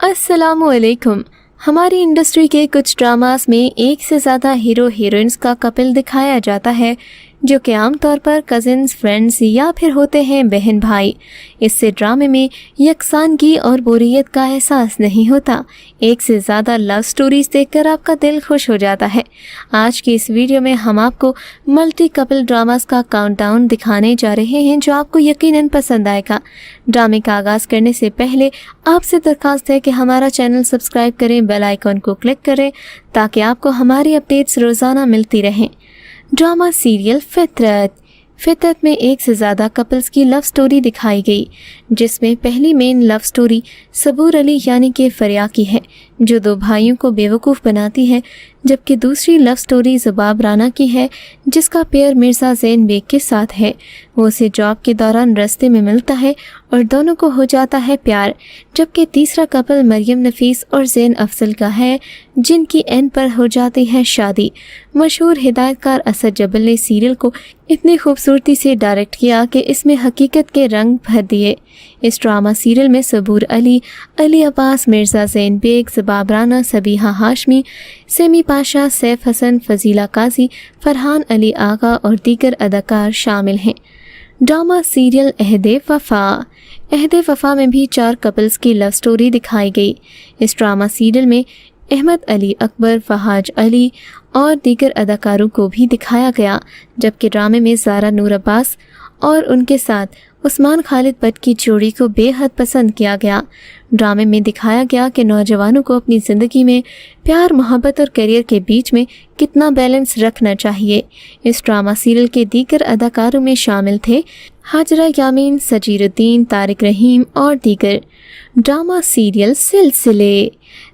अस्सलामु अलैकुम। हमारी इंडस्ट्री के कुछ ड्रामास में एक से ज़्यादा हीरो हीरोइंस का कपल दिखाया जाता है जो कि आमतौर पर कज़िन्स, फ्रेंड्स या फिर होते हैं बहन भाई। इससे ड्रामे में यकसानगी और बोरियत का एहसास नहीं होता। एक से ज़्यादा लव स्टोरीज देखकर आपका दिल खुश हो जाता है। आज की इस वीडियो में हम आपको मल्टी कपल ड्रामास का काउंटडाउन दिखाने जा रहे हैं जो आपको यकीनन पसंद आएगा। ड्रामे का आगाज़ करने से पहले आपसे दरख्वास्त है कि हमारा चैनल सब्सक्राइब करें, बेल आइकन को क्लिक करें ताकि आपको हमारी अपडेट्स रोज़ाना मिलती रहें। ड्रामा सीरियल फितरत में एक से ज़्यादा कपल्स की लव स्टोरी दिखाई गई, जिसमें पहली मेन लव स्टोरी सबूर अली यानी कि फरिया की है जो दो भाइयों को बेवकूफ़ बनाती है, जबकि दूसरी लव स्टोरी ज़ुबाब राना की है जिसका पेयर मिर्ज़ा ज़ैन बेग के साथ है। वो उसे जॉब के दौरान रास्ते में मिलता है और दोनों को हो जाता है प्यार। जबकि तीसरा कपल मरियम नफीस और ज़ैन अफजल का है जिनकी एंड पर हो जाती है शादी। मशहूर हिदायतकार असद जबल ने सीरियल को इतनी खूबसूरती से डायरेक्ट किया कि इसमें हकीकत के रंग भर दिए। इस ड्रामा सीरियल में सबूर अली, अली अब्बास, मिर्ज़ा ज़ैन बेग, ज़ुबाब राना, सबीहा हाशमी, सेमी पाशा, सैफ हसन, फजीला काजी, फरहान अली आगा और दीगर अदाकार शामिल हैं। ड्रामा सीरियल अहदे वफ़ा में भी 4 कपल्स की लव स्टोरी दिखाई गई। इस ड्रामा सीरियल में अहमद अली अकबर, फहाज अली और दीगर अदाकारों को भी दिखाया गया, जबकि ड्रामे में ज़ारा नूर अब्बास और उनके साथ उस्मान खालिद भट्ट की जोड़ी को बेहद पसंद किया गया। ड्रामे में दिखाया गया कि नौजवानों को अपनी ज़िंदगी में प्यार, मोहब्बत और करियर के बीच में कितना बैलेंस रखना चाहिए। इस ड्रामा सीरियल के दीगर अदाकारों में शामिल थे हाजरा यामीन, सजीरुद्दीन, तारिक रहीम और दीगर। ड्रामा सीरियल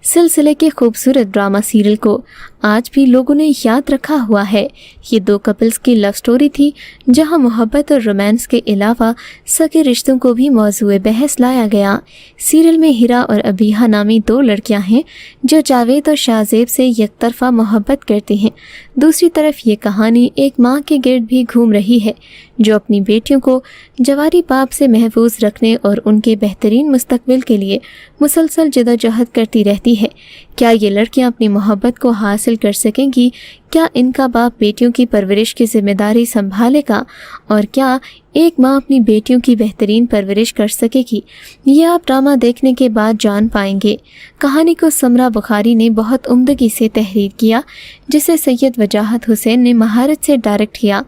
सिलसिले के खूबसूरत ड्रामा सीरियल को आज भी लोगों ने याद रखा हुआ है। ये 2 कपल्स की लव स्टोरी थी जहां मोहब्बत और रोमांस के अलावा सगे रिश्तों को भी मौजूए बहस लाया गया। सीरियल में हिरा और अबीहा नामी 2 लड़कियां हैं जो जावेद और शाहजेब से यकतरफा मोहब्बत करती हैं। दूसरी तरफ ये कहानी एक माँ के गिर्द भी घूम रही है जो अपनी बेटियों को जवारी बाप से महफूज रखने और उनके बेहतरीन मुस्तकबिल के लिए मुसलसल जदोजहद करती रहती है। क्या ये लड़कियां अपनी मोहब्बत को हासिल कर सकेंगी? क्या इनका बाप बेटियों की परवरिश की जिम्मेदारी संभालेगा? और क्या एक माँ अपनी बेटियों की बेहतरीन परवरिश कर सकेगी? ये आप ड्रामा देखने के बाद जान पाएंगे। कहानी को समरा बुखारी ने बहुत उम्दगी से तहरीर किया, जिसे सैयद वजाहत हुसैन ने महारत से डायरेक्ट किया।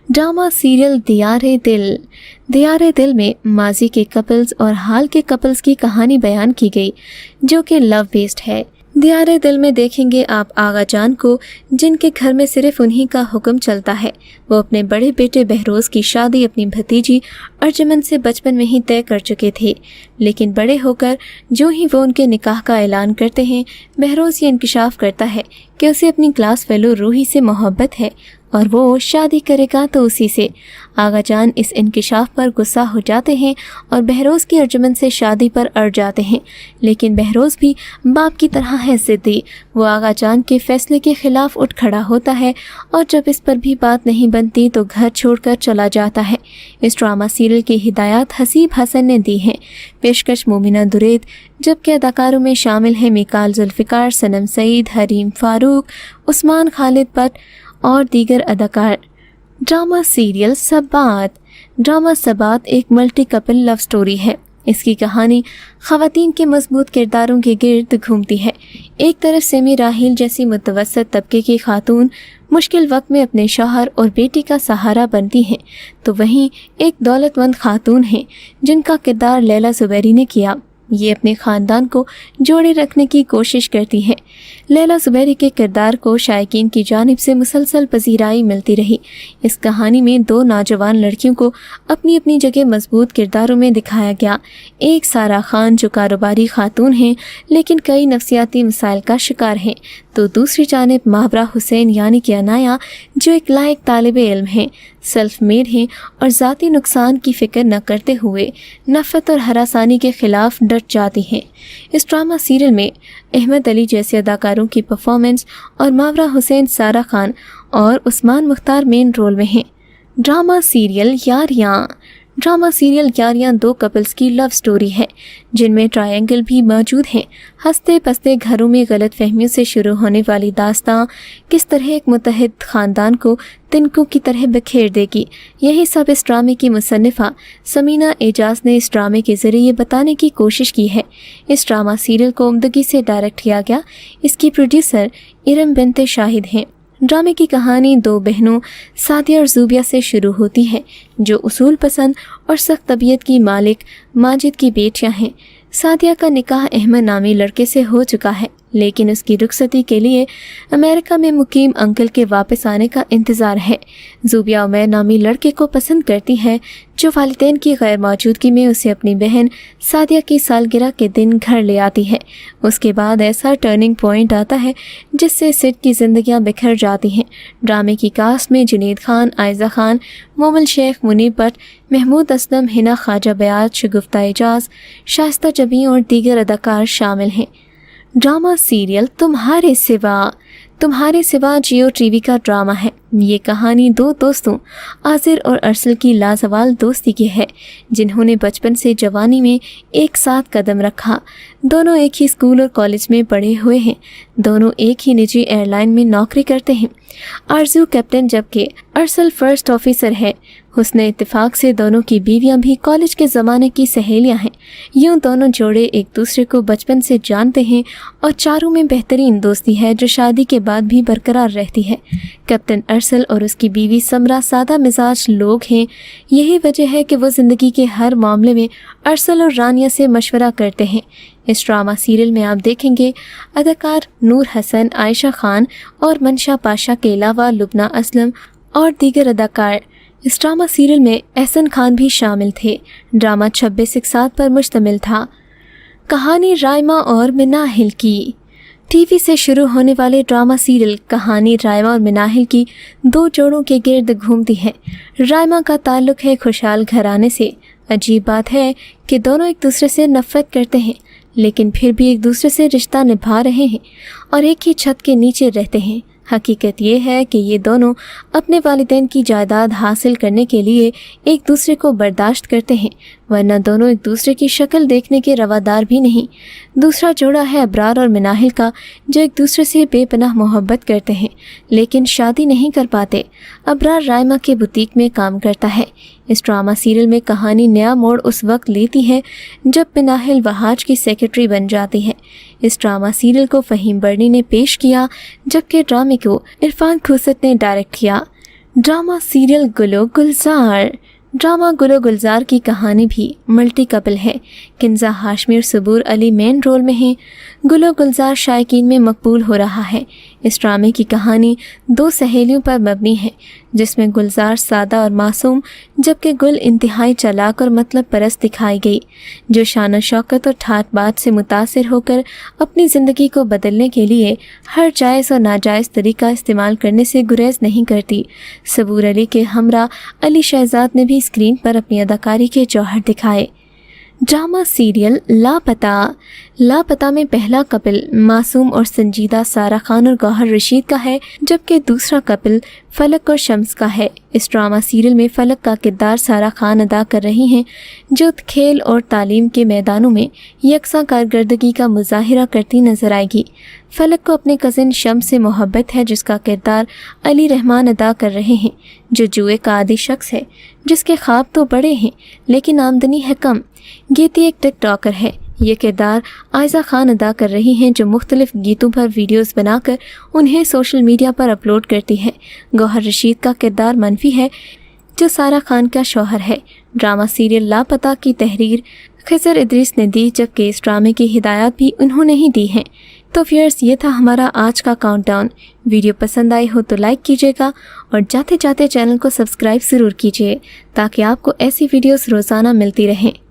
ड्रामा सीरियल दियारे दिल में माजी के कपल्स और हाल के कपल्स की कहानी बयान की गई जो कि लव बेस्ड है। दियारे दिल में देखेंगे आप आगा जान को जिनके घर में सिर्फ उन्हीं का हुक्म चलता है। वो अपने बड़े बेटे बहरोज़ की शादी अपनी भतीजी अर्जुमन से बचपन में ही तय कर चुके थे, लेकिन बड़े होकर जो ही वो उनके निकाह का ऐलान करते हैं, बहरोज़ ये इंकशाफ करता है कि उसे अपनी क्लास फेलो रूही से मोहब्बत है और वो शादी करेगा तो उसी से। आगा जान इस इंकशाफ पर गुस्सा हो जाते हैं और बहरोज़ की अर्जुमन से शादी पर अड़ जाते हैं, लेकिन बहरोज़ भी बाप की तरह है ज़िद्दी। वो आगा जान के फैसले के खिलाफ उठ खड़ा होता है और जब इस पर भी बात नहीं बनती तो घर छोड़कर चला जाता है। इस ड्रामा सीरियल की हिदायत हसीब हसन ने दी है, पेशकश मोमिना दुरैद, जबकि अदाकारों में शामिल हैं मिकाल जुल्फ़िकार, सनम सईद, हरीम फारूक, उस्मान खालिद भट्ट और दीगर अदाकार। ड्रामा सीरियल सबात एक मल्टी कपल लव स्टोरी है। इसकी कहानी ख़वातीन के मजबूत किरदारों के गिर्द घूमती है। एक तरफ सेमी राहिल जैसी मुतवस्सत तबके की खातून मुश्किल वक्त में अपने शौहर और बेटी का सहारा बनती हैं, तो वहीं एक दौलतमंद खातून हैं जिनका किरदार लैला ज़ुबैरी ने किया। ये अपने ख़ानदान को जोड़े रखने की कोशिश करती हैं। लैला ज़ुबैरी के किरदार को शायकीन की जानिब से मुसलसल पजीराई मिलती रही। इस कहानी में 2 नौजवान लड़कियों को अपनी अपनी जगह मजबूत किरदारों में दिखाया गया। एक सारा खान जो कारोबारी खातून हैं लेकिन कई नफसियाती मसाइल का शिकार हैं, तो दूसरी जानिब मावरा हुसैन यानी कि अनाया जो एक लायक तालिब इल्म हैं, सेल्फ मेड हैं और ज़ाती नुकसान की फ़िक्र न करते हुए नफ़रत और हरासानी के ख़िलाफ़ डट जाती हैं। इस ड्रामा सीरियल में अहमद अली जैसे अदाकारों की परफॉर्मेंस और मावरा हुसैन, सारा खान और उस्मान मुख्तार मेन रोल में हैं। Drama serial drama serial Yaariyan दो कपल्स की लव स्टोरी है जिनमें ट्रायंगल भी मौजूद है। हंसते पसते घरों में गलत फहमियों से शुरू होने वाली दास्तां किस तरह एक मुतहद खानदान को तिनकों की तरह बिखेर देगी, यही सब इस ड्रामे की मुसन्निफा समीना एजाज ने इस ड्रामे के ज़रिए बताने की कोशिश की है। इस ड्रामा सीरियल को उम्दगी से डायरेक्ट किया गया। इसकी प्रोड्यूसर इरम बिनते शाहिद हैं। ड्रामे की कहानी दो बहनों सादिया और ज़ूबिया से शुरू होती है जो उसूल पसंद और सख्त तबीयत की मालिक माजिद की बेटियां हैं। सादिया का निकाह अहमद नामी लड़के से हो चुका है, लेकिन उसकी रुखसती के लिए अमेरिका में मुकीम अंकल के वापस आने का इंतज़ार है। ज़ूबिया उमैर नामी लड़के को पसंद करती है जो वालिदैन की गैर मौजूदगी में उसे अपनी बहन सादिया की सालगिरह के दिन घर ले आती है। उसके बाद ऐसा टर्निंग पॉइंट आता है जिससे सिड की ज़िंदगियां बिखर जाती हैं। ड्रामे की कास्ट में जुनैद खान, आयज़ा खान, मोमिल शेख, मुनीब भट्ट, महमूद असलम, हिना ख्वाजा बयाज, शगुफ्ता एजाज, शाइस्ता जबी और दीगर अदाकार शामिल हैं। ड्रामा सीरियल तुम्हारे सिवा जियो टीवी का ड्रामा है। ये कहानी दो दोस्तों आसिर और अरसल की लाजवाल दोस्ती की है जिन्होंने बचपन से जवानी में एक साथ कदम रखा। दोनों एक ही स्कूल और कॉलेज में पढ़े हुए हैं। दोनों एक ही निजी एयरलाइन में नौकरी करते हैं। आरजू कैप्टन जबकि अरसल फर्स्ट ऑफिसर है। हुस्ने इत्तेफाक से दोनों की बीवियां भी कॉलेज के ज़माने की सहेलियां हैं। यूँ दोनों जोड़े एक दूसरे को बचपन से जानते हैं और चारों में बेहतरीन दोस्ती है जो शादी के बाद भी बरकरार रहती है। कैप्टन अरसल और उसकी बीवी समरा सादा मिजाज लोग हैं। यही वजह है कि वो ज़िंदगी के हर मामले में अरसल और रानिया से मशवरा करते हैं। इस ड्रामा सीरियल में आप देखेंगे अदाकार नूर हसन, आयशा खान और मनशा पाशा के अलावा लुबना असलम और दीगर अदाकार। इस ड्रामा सीरियल में एहसन खान भी शामिल थे। ड्रामा 26 इकसात पर मुश्तमिल था। कहानी राइमा और मिनाहिल की। टीवी से शुरू होने वाले ड्रामा सीरियल कहानी राइमा और मिनाहिल की दो जोड़ों के गिर्द घूमती है। राइमा का ताल्लुक़ है खुशहाल घराने से। अजीब बात है कि दोनों एक दूसरे से नफ़रत करते हैं लेकिन फिर भी एक दूसरे से रिश्ता निभा रहे हैं और एक ही छत के नीचे रहते हैं। हकीकत ये है कि ये दोनों अपने वालिदैन की जायदाद हासिल करने के लिए एक दूसरे को बर्दाश्त करते हैं, वरना दोनों एक दूसरे की शक्ल देखने के रवादार भी नहीं। दूसरा जोड़ा है अबरार और मिनाहिल का जो एक दूसरे से बेपनाह मोहब्बत करते हैं लेकिन शादी नहीं कर पाते। अबरार राइमा के बुटीक में काम करता है। इस ड्रामा सीरियल में कहानी नया मोड़ उस वक्त लेती है जब मिनाहिल वहाज की सेक्रेटरी बन जाती है। इस ड्रामा सीरियल को फ़हीम बर्नी ने पेश किया जबकि ड्रामे को इरफान खुसत ने डायरेक्ट किया। ड्रामा सीरियल गुलो गुलजार। ड्रामा गुलो गुलजार की कहानी भी मल्टी कपल है। किंजा हाशमी और सबूर अली मेन रोल में हैं। गुलो गुलजार शायकीन में मकबूल हो रहा है। इस ड्रामे की कहानी दो सहेलियों पर मबनी है जिसमें गुलजार सादा और मासूम जबकि गुल इंतहाई चालाक और मतलब परस्त दिखाई गई जो शान शौकत और ठाट बाट से मुतासिर होकर अपनी ज़िंदगी को बदलने के लिए हर जायज़ और नाजायज़ तरीका इस्तेमाल करने से गुरेज नहीं करती। सबूर अली के हमरा अली शहजाद ने भी स्क्रीन पर अपनी अदाकारी के जौहर दिखाए। ड्रामा सीरियल लापता में पहला कपल मासूम और संजीदा सारा खान और गौहर रशीद का है जबकि दूसरा कपल फलक और शम्स का है। इस ड्रामा सीरियल में फलक का किरदार सारा खान अदा कर रही हैं जो खेल और तालीम के मैदानों में यकसा कारकर्दगी का मुजाहिरा करती नजर आएगी। फलक को अपने कज़न शम्स से मोहब्बत है जिसका किरदार अली रहमान अदा कर रहे हैं जो जुए का आदी शख्स है जिसके ख्वाब तो बड़े हैं लेकिन आमदनी है कम। गीती एक टिकटॉकर है। ये किरदार आयज़ा खान अदा कर रही हैं जो मुख्तलिफ गीतों पर वीडियोस बनाकर उन्हें सोशल मीडिया पर अपलोड करती है। गौहर रशीद का किरदार मनफी है जो सारा खान का शौहर है। ड्रामा सीरियल लापता की तहरीर खिजर इदरीस ने दी जबकि इस ड्रामे की हिदायत भी उन्होंने ही दी हैं। तो व्यूअर्स, ये था हमारा आज का काउंटडाउन। वीडियो पसंद आई हो तो लाइक कीजिएगा और जाते जाते चैनल को सब्सक्राइब ज़रूर कीजिए ताकि आपको ऐसी वीडियोस रोज़ाना मिलती रहें।